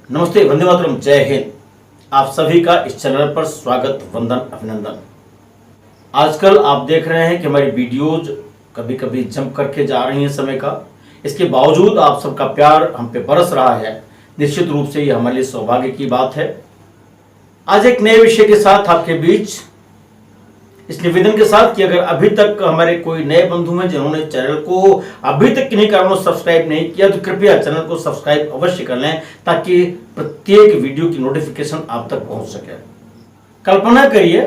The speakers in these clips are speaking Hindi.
नमस्ते, वंदे मातरम, जय हिंद। आप सभी का इस चैनल पर स्वागत, वंदन, अभिनंदन। आजकल आप देख रहे हैं कि हमारी वीडियोज कभी कभी जंप करके जा रही हैं समय का। इसके बावजूद आप सबका प्यार हम पे बरस रहा है। निश्चित रूप से ये हमारे लिए सौभाग्य की बात है। आज एक नए विषय के साथ आपके बीच, इस निवेदन के साथ कि अगर अभी तक हमारे कोई नए बंधु हैं जिन्होंने चैनल को अभी तक किन्हीं कारणों से सब्सक्राइब नहीं किया, तो कृपया चैनल को सब्सक्राइब अवश्य कर लें ताकि प्रत्येक वीडियो की नोटिफिकेशन आप तक पहुंच सके। कल्पना करिए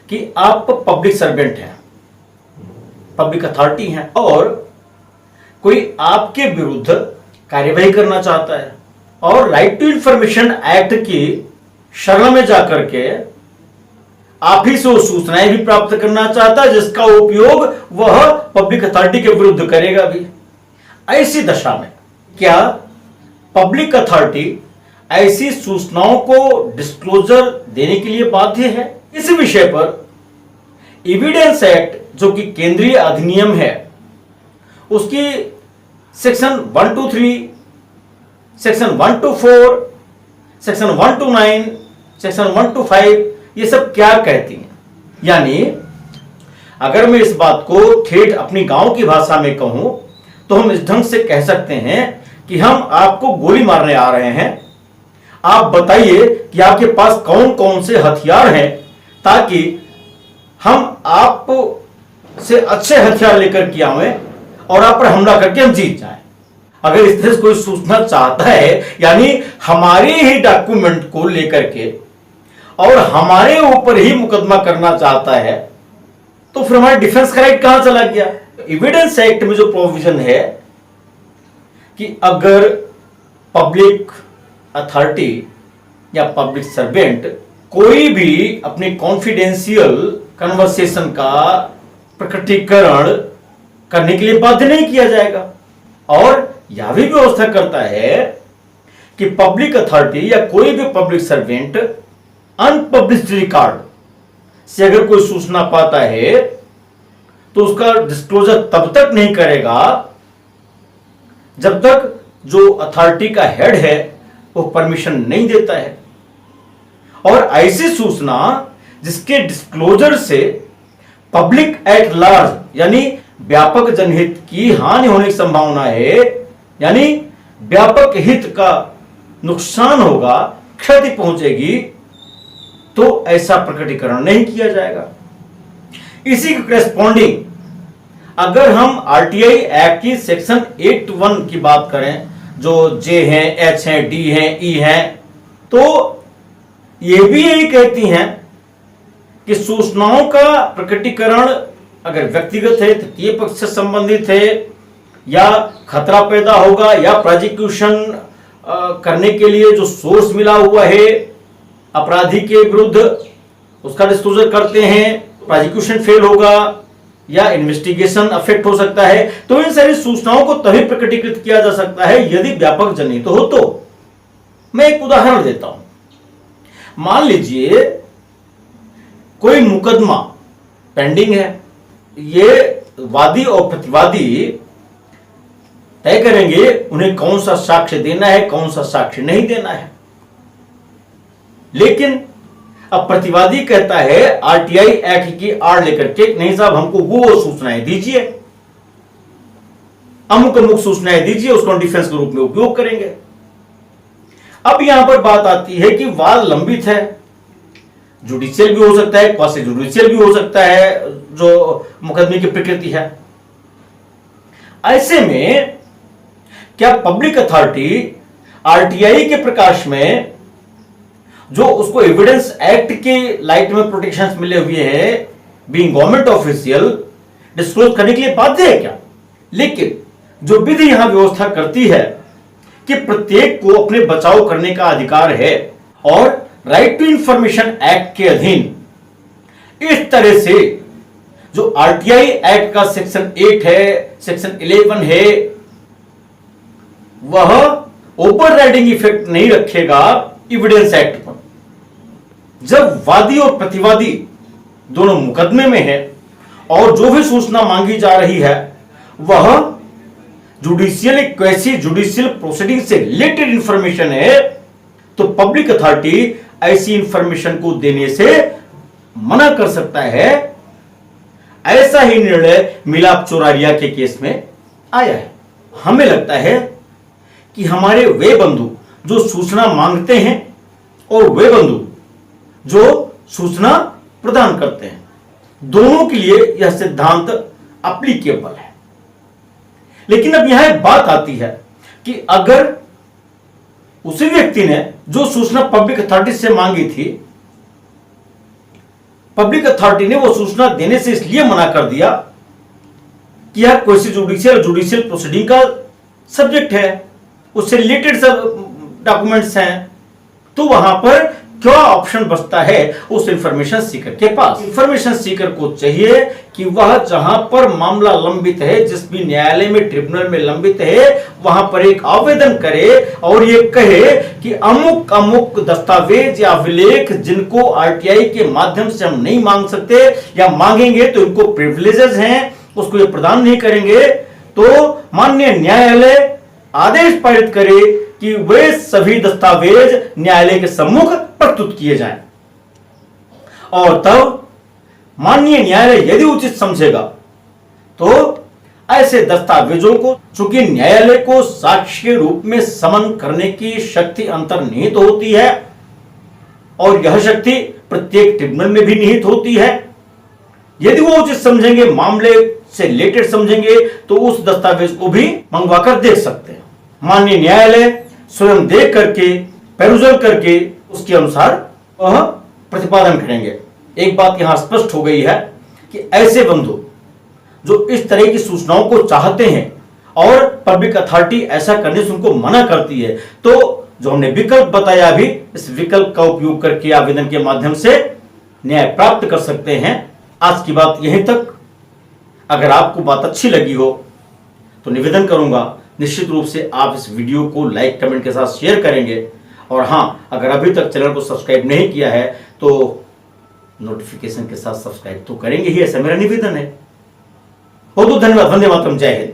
कि आप पब्लिक सर्वेंट हैं, पब्लिक अथॉरिटी हैं और कोई आपके विरुद्ध कार्यवाही करना चाहता है और राइट टू इंफॉर्मेशन एक्ट की शरण में जाकर के आप ही से वो सूचनाएं भी प्राप्त करना चाहता है जिसका उपयोग वह पब्लिक अथॉरिटी के विरुद्ध करेगा भी। ऐसी दशा में क्या पब्लिक अथॉरिटी ऐसी सूचनाओं को डिस्क्लोजर देने के लिए बाध्य है? इस विषय पर एविडेंस एक्ट, जो कि केंद्रीय अधिनियम है, उसकी सेक्शन 123, सेक्शन 124, सेक्शन 129, सेक्शन 125 ये सब क्या कहती हैं। यानी अगर मैं इस बात को ठेठ अपनी गांव की भाषा में कहूं तो हम इस ढंग से कह सकते हैं कि हम आपको गोली मारने आ रहे हैं, आप बताइए कि आपके पास कौन कौन से हथियार हैं ताकि हम आप से अच्छे हथियार लेकर के आए और आप पर हमला करके हम जीत जाएं। अगर इस तरह से कोई सूचना चाहता है, यानी हमारे ही डॉक्यूमेंट को लेकर के और हमारे ऊपर ही मुकदमा करना चाहता है, तो फिर हमारा डिफेंस का राइट कहां चला गया? एविडेंस एक्ट में जो प्रोविजन है कि अगर पब्लिक अथॉरिटी या पब्लिक सर्वेंट कोई भी अपनी कॉन्फिडेंशियल कन्वर्सेशन का प्रकटीकरण करने के लिए बाध्य नहीं किया जाएगा। और यह भी व्यवस्था करता है कि पब्लिक अथॉरिटी या कोई भी पब्लिक सर्वेंट अनपब्लिश्ड रिकॉर्ड से अगर कोई सूचना पाता है तो उसका डिस्क्लोजर तब तक नहीं करेगा जब तक जो अथॉरिटी का हेड है वो परमिशन नहीं देता है। और ऐसी सूचना जिसके डिस्क्लोजर से पब्लिक एट लार्ज यानी व्यापक जनहित की हानि होने की संभावना है, यानी व्यापक हित का नुकसान होगा, क्षति पहुंचेगी, तो ऐसा प्रकटीकरण नहीं किया जाएगा। इसी के करेस्पॉन्डिंग अगर हम आरटीआई एक्ट की सेक्शन 81 की बात करें, जो जे हैं, एच हैं, डी हैं, ई हैं, तो ये भी यही कहती हैं कि सूचनाओं का प्रकटीकरण अगर व्यक्तिगत है, तृतीय पक्ष से संबंधित है या खतरा पैदा होगा या प्रोसिक्यूशन करने के लिए जो सोर्स मिला हुआ है अपराधी के विरुद्ध, उसका डिस्क्लोजर करते हैं, प्रोसिक्यूशन फेल होगा या इन्वेस्टिगेशन अफेक्ट हो सकता है, तो इन सारी सूचनाओं को तभी प्रकटीकृत किया जा सकता है यदि व्यापक जनहित हो। तो मैं एक उदाहरण देता हूं। मान लीजिए कोई मुकदमा पेंडिंग है, ये वादी और प्रतिवादी तय करेंगे उन्हें कौन सा साक्ष्य देना है, कौन सा साक्ष्य नहीं देना है। लेकिन अब प्रतिवादी कहता है आरटीआई एक्ट की आड़ लेकर के, नहीं साहब हमको वो सूचनाएं दीजिए, अमुक अमुक सूचनाएं दीजिए, उसको डिफेंस के रूप में उपयोग करेंगे। अब यहां पर बात आती है कि वाद लंबित है, जुडिशियल भी हो सकता है, क्वासी जुडिशियल भी हो सकता है, जो मुकदमे की प्रकृति है। ऐसे में क्या पब्लिक अथॉरिटी आरटीआई के प्रकाश में जो उसको एविडेंस एक्ट के लाइट में प्रोटेक्शन मिले हुए हैं, बीइंग गवर्नमेंट ऑफिशियल, डिस्क्लोज करने के लिए बाध्य है क्या? लेकिन जो विधि यहां व्यवस्था करती है कि प्रत्येक को अपने बचाव करने का अधिकार है और राइट टू इंफॉर्मेशन एक्ट के अधीन इस तरह से जो आरटीआई एक्ट का सेक्शन 8 है, सेक्शन 11 है, वह ओवरराइडिंग इफेक्ट नहीं रखेगा एविडेंस एक्ट पर। जब वादी और प्रतिवादी दोनों मुकदमे में है और जो भी सूचना मांगी जा रही है वह जुडिशियल क्वेसी जुडिशियल प्रोसीडिंग से रिलेटेड इंफॉर्मेशन है, तो पब्लिक अथॉरिटी ऐसी इंफॉर्मेशन को देने से मना कर सकता है। ऐसा ही निर्णय मिलाप चोरारिया के केस में आया है। हमें लगता है कि हमारे वे बंधु जो सूचना मांगते हैं और वे बंधु जो सूचना प्रदान करते हैं, दोनों के लिए यह सिद्धांत एप्लीकेबल है। लेकिन अब यहां एक बात आती है कि अगर उसी व्यक्ति ने जो सूचना पब्लिक अथॉरिटी से मांगी थी, पब्लिक अथॉरिटी ने वो सूचना देने से इसलिए मना कर दिया कि यह कोई जुडिशियल प्रोसीडिंग का सब्जेक्ट है, उससे रिलेटेड सब डॉक्यूमेंट्स हैं, तो वहां पर क्या ऑप्शन बचता है उस इंफॉर्मेशन सीकर के पास? इंफॉर्मेशन सीकर को चाहिए कि वह जहां पर मामला लंबित है, जिस भी न्यायालय में ट्रिब्यूनल में लंबित है, वहां पर एक आवेदन करे और ये कहे कि अमुक अमुक दस्तावेज या अभिलेख जिनको आरटीआई के माध्यम से हम नहीं मांग सकते या मांगेंगे तो इनको प्रिविलेजेस हैं, उसको ये प्रदान नहीं करेंगे, तो माननीय न्यायालय आदेश पारित करे कि वे सभी दस्तावेज न्यायालय के सम्मुख प्रस्तुत किए जाएं। और तब माननीय न्यायालय यदि उचित समझेगा तो ऐसे दस्तावेजों को, चूंकि न्यायालय को साक्ष्य के रूप में समन करने की शक्ति अंतर्निहित तो होती है और यह शक्ति प्रत्येक ट्रिब्यूनल में भी निहित होती है, यदि वो उचित समझेंगे, मामले से रिलेटेड समझेंगे, तो उस दस्तावेज को भी मंगवाकर देख सकते हैं। माननीय न्यायालय स्वयं देख करके, पेरुजल करके उसके अनुसार वह प्रतिपादन करेंगे। एक बात यहां स्पष्ट हो गई है कि ऐसे बंधु जो इस तरह की सूचनाओं को चाहते हैं और पब्लिक अथॉरिटी ऐसा करने से उनको मना करती है, तो जो हमने विकल्प बताया अभी, इस विकल्प का उपयोग करके आवेदन के माध्यम से न्याय प्राप्त कर सकते हैं। आज की बात यहीं तक। अगर आपको बात अच्छी लगी हो तो निवेदन करूंगा, निश्चित रूप से आप इस वीडियो को लाइक कमेंट के साथ शेयर करेंगे। और हां, अगर अभी तक चैनल को सब्सक्राइब नहीं किया है तो नोटिफिकेशन के साथ सब्सक्राइब तो करेंगे ही, ऐसा मेरा निवेदन है। बहुत बहुत धन्यवाद। वंदे मातरम। जय हिंद।